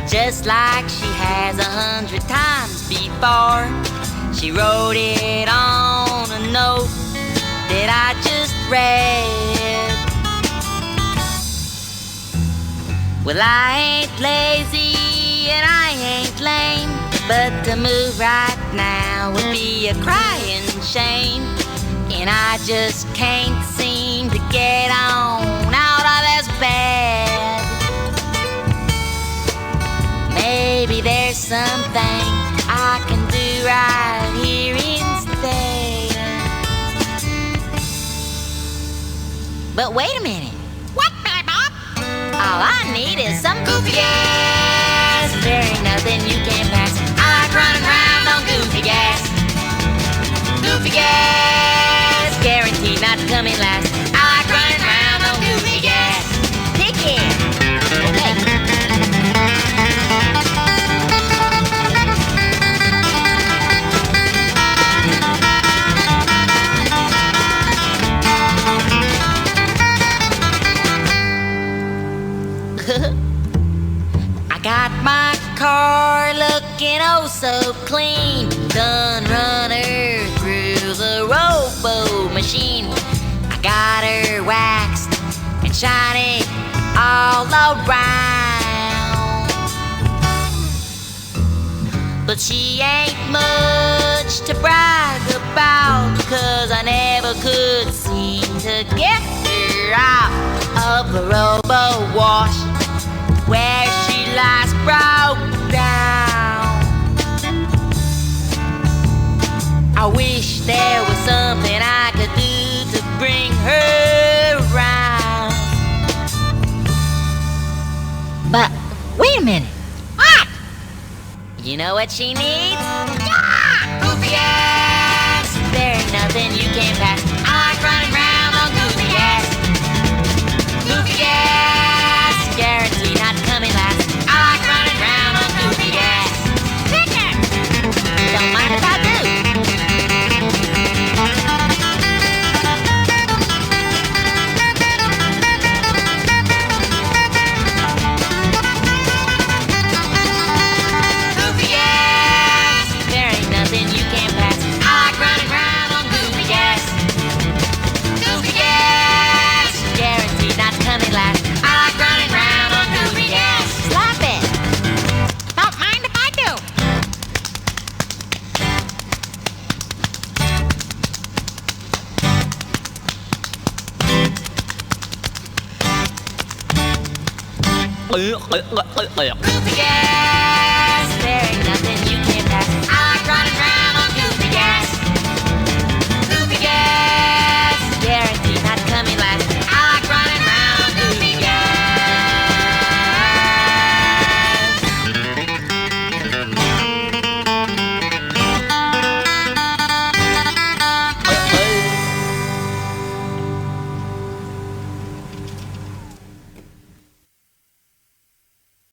just like she has 100 times before. She wrote it on a note that I just read. Well, I ain't lazy and I ain't lame, but to move right now would be a crying shame. And I just can't seem to get on out of this bed. Maybe there's something I can do right here instead. But wait a minute. What, Billy Bob? All I need is some goofy gas. There ain't nothing you can pass. I like running around on goofy gas. Goofy gas, guaranteed not to come in last. I like running around on goofy gas. Pick it. Okay. I got my car looking oh so clean. Done run her through the robo machine. I got her waxed and shiny all around. But she ain't much to brag about, 'cause I never could seem to get her out of the robo wash where she lies broke down. I wish there was something I could do to bring her around. But wait a minute. What? You know what she needs? Yeah! Goofy gas! There ain't nothing you can pass. I like running around on goofy gas. Goofy gas, guaranteed not to come in last. I like running around on goofy gas. Pick it! Don't mind if I do. Goofy gas, there ain't nothing you can pass. I like running around on goofy gas. Goofy gas, guaranteed not to come in last. I like running around on goofy gas. Slap it. Don't mind if I do. Goofy